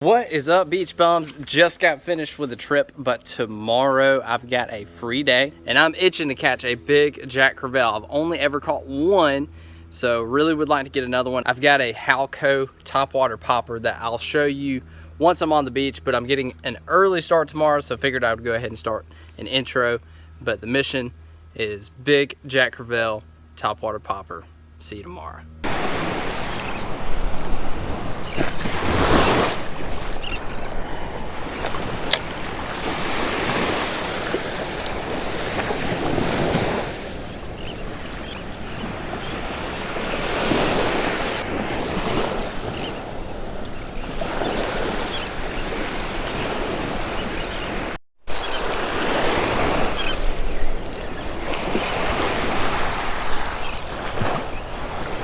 What is up, beach bums? Just got finished with the trip, but tomorrow I've got a free day and I'm itching to catch a big Jack Crevalle. I've only ever caught one, so really would like to get another one. I've got a Halco topwater popper that I'll show you once I'm on the beach, but I'm getting an early start tomorrow, so I figured I would go ahead and start an intro. But the mission is big Jack Crevalle topwater popper. See you tomorrow.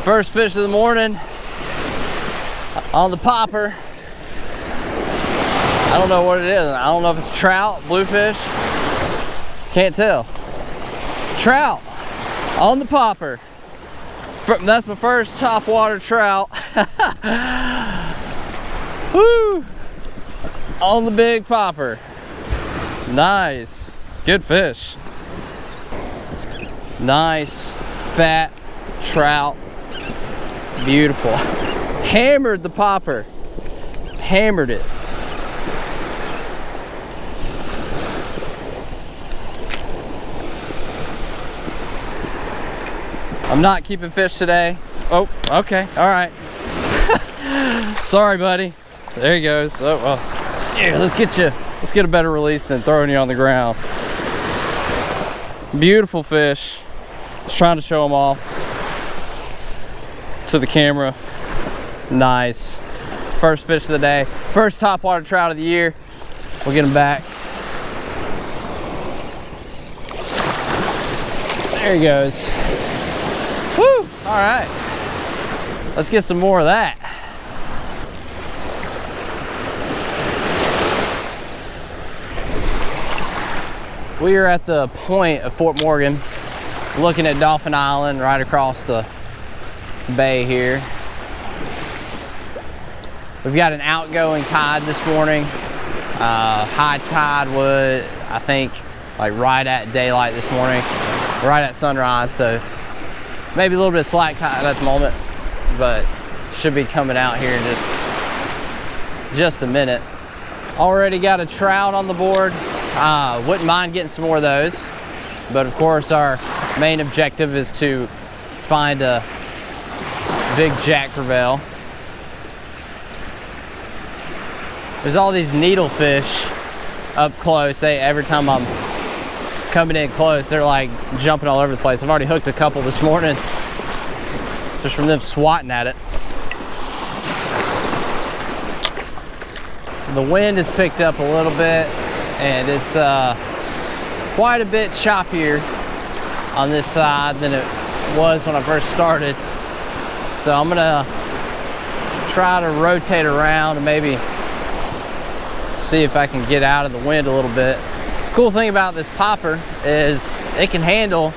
First fish of the morning on the popper. I don't know what it is. I don't know if it's trout, bluefish. Can't tell. Trout on the popper. That's my first topwater trout. Woo! On the big popper. Nice. Good fish. Nice fat trout. Beautiful. Hammered the popper. Hammered it. I'm not keeping fish today. Oh, okay. All right. Sorry, buddy. There he goes. Oh, well. Here, let's get a better release than throwing you on the ground. Beautiful fish. Just trying to show them off to the camera. Nice. First fish of the day. First topwater trout of the year. We'll get him back. There he goes. Woo! All right. Let's get some more of that. We are at the point of Fort Morgan, looking at Dolphin Island right across the bay here. We've got an outgoing tide this morning. High tide would, I think, like right at daylight this morning, right at sunrise. So maybe a little bit of slack tide at the moment, but should be coming out here in just a minute. Already got a trout on the board. Wouldn't mind getting some more of those, but of course our main objective is to find a big Jack Crevalle. There's all these needlefish up close. Every time I'm coming in close, they're like jumping all over the place. I've already hooked a couple this morning just from them swatting at it. The wind has picked up a little bit and it's quite a bit choppier on this side than it was when I first started. So I'm gonna try to rotate around and maybe see if I can get out of the wind a little bit. Cool thing about this popper is it can handle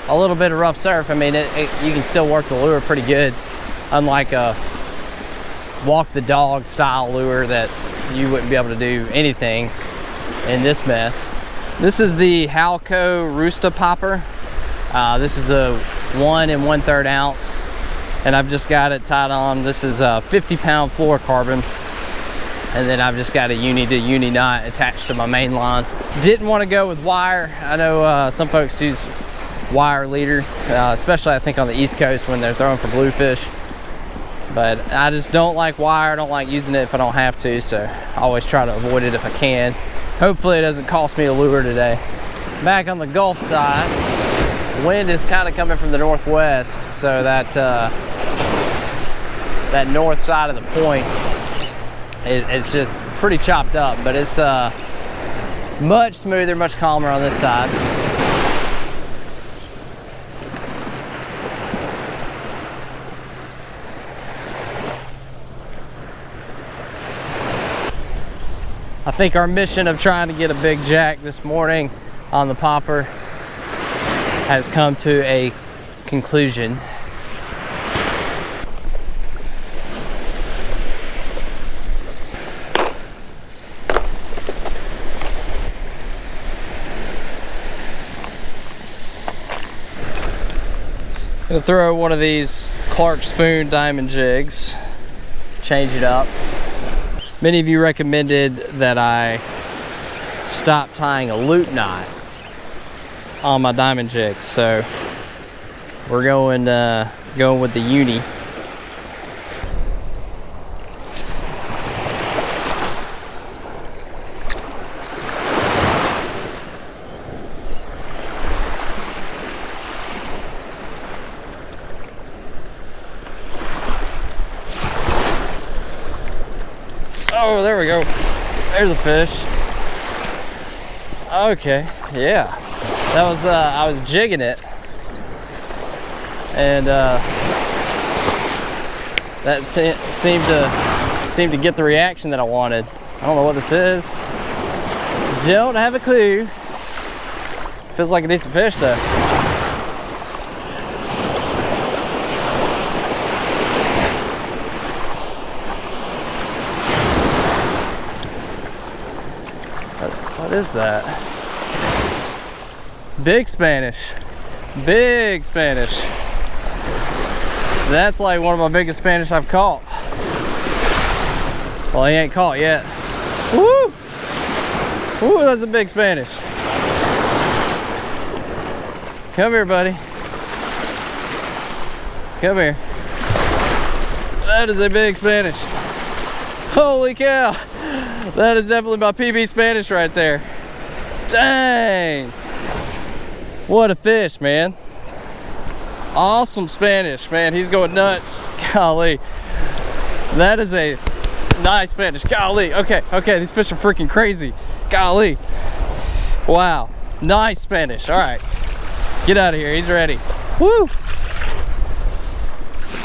a little bit of rough surf. I mean, you can still work the lure pretty good, unlike a walk the dog style lure that you wouldn't be able to do anything in this mess. This is the Halco Roosta popper. This is the 1 1/3 ounce. And I've just got it tied on. This is a 50-pound fluorocarbon. And then I've just got a uni to uni knot attached to my main line. Didn't want to go with wire. I know some folks use wire leader, especially I think on the East Coast when they're throwing for bluefish. But I just don't like wire. I don't like using it if I don't have to, so I always try to avoid it if I can. Hopefully it doesn't cost me a lure today. Back on the Gulf side, wind is kind of coming from the northwest, so that that north side of the point it's just pretty chopped up, but it's much smoother, much calmer on this side. I think our mission of trying to get a big jack this morning on the popper has come to a conclusion. Gonna throw one of these Clark Spoon diamond jigs, change it up. Many of you recommended that I stop tying a loop knot on my diamond jigs, so we're going with the uni. Oh, there we go. There's a fish. Okay, yeah. That was, I was jigging it. And that seemed to get the reaction that I wanted. I don't know what this is. Don't have a clue. Feels like a decent fish though. What is that? Big Spanish. Big Spanish. That's like one of my biggest Spanish I've caught. Well, he ain't caught yet. Woo! Woo, that's a big Spanish. Come here, buddy. Come here. That is a big Spanish. Holy cow! That is definitely my PB Spanish right there. Dang! What a fish, man. Awesome Spanish, man. He's going nuts. Golly. That is a nice Spanish. Golly. Okay, these fish are freaking crazy. Golly. Wow. Nice Spanish. All right. Get out of here. He's ready. Woo!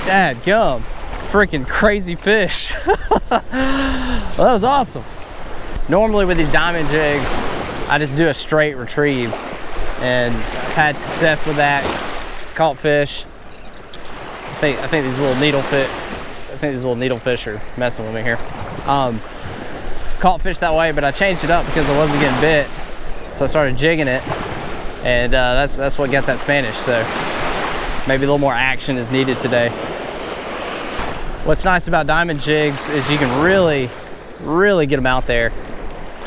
Dadgum. Freaking crazy fish. Well, that was awesome. Normally with these diamond jigs, I just do a straight retrieve, and I've had success with that. Caught fish. I think these little needlefish are messing with me here. Caught fish that way, but I changed it up because I wasn't getting bit, so I started jigging it, and that's what got that Spanish. So maybe a little more action is needed today. What's nice about diamond jigs is you can really get them out there.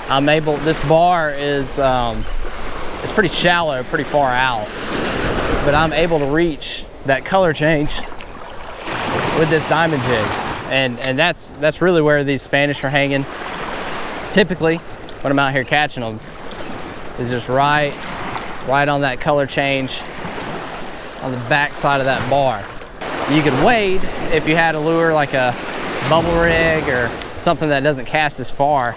This bar is it's pretty shallow, pretty far out, but I'm able to reach that color change with this diamond jig, and that's really where these Spanish are hanging. Typically, when I'm out here catching them, is just right on that color change on the back side of that bar. You could wade if you had a lure like a bubble rig or something that doesn't cast as far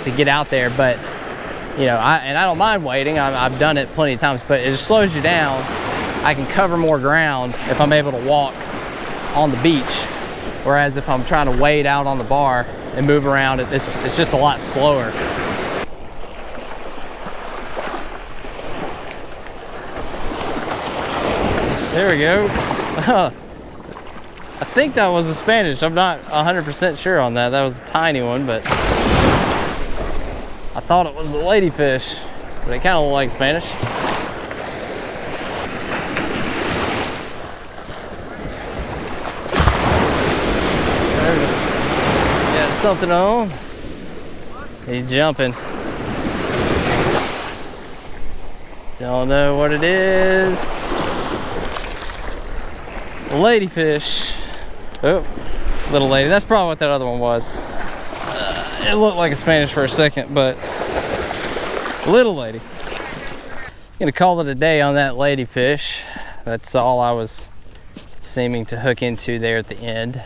to get out there, but you know, I don't mind wading. I've done it plenty of times, but it just slows you down. I can cover more ground if I'm able to walk on the beach, whereas if I'm trying to wade out on the bar and move around, it's just a lot slower. There we go. I think that was a Spanish. I'm not 100% sure on that. That was a tiny one, but I thought it was a ladyfish, but it kind of looked like Spanish. Got something on. He's jumping. Don't know what it is. Ladyfish. Oh, little lady. That's probably what that other one was. It looked like a Spanish for a second, but little lady. Gonna call it a day on that ladyfish. That's all I was seeming to hook into there at the end.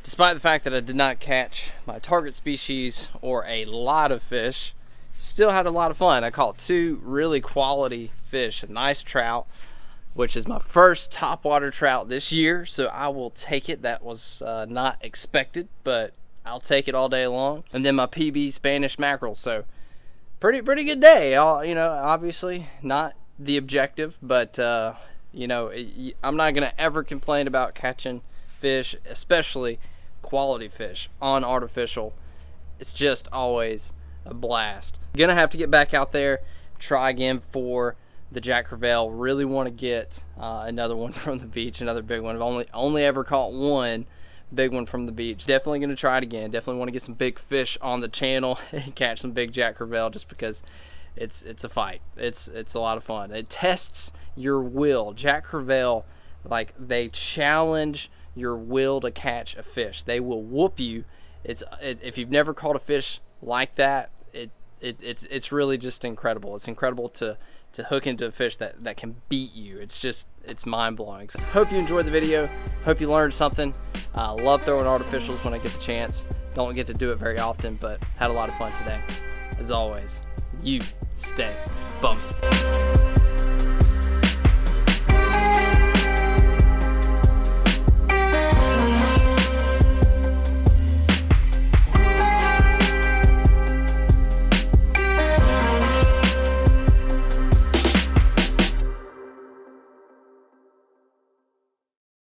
Despite the fact that I did not catch my target species or a lot of fish, still had a lot of fun. I caught two really quality fish, a nice trout, which is my first topwater trout this year, so I will take it. That was not expected, but I'll take it all day long. And then my PB Spanish mackerel, so pretty good day. You know, obviously not the objective, but you know, I'm not gonna ever complain about catching fish, especially quality fish on artificial. It's just always a blast. Gonna have to get back out there, try again for the Jack Crevalle. Really want to get another one from the beach, another big one. I've only ever caught one big one from the beach. Definitely going to try it again. Definitely want to get some big fish on the channel and catch some big Jack Crevalle, just because it's a fight. It's a lot of fun. It tests your will. Jack Crevalle, like, they challenge your will to catch a fish. They will whoop you. If you've never caught a fish like that, it's really just incredible. It's incredible to hook into a fish that can beat you. It's mind-blowing. So, hope you enjoyed the video. Hope you learned something. Love throwing artificials when I get the chance. Don't get to do it very often, but had a lot of fun today. As always, you stay bummy.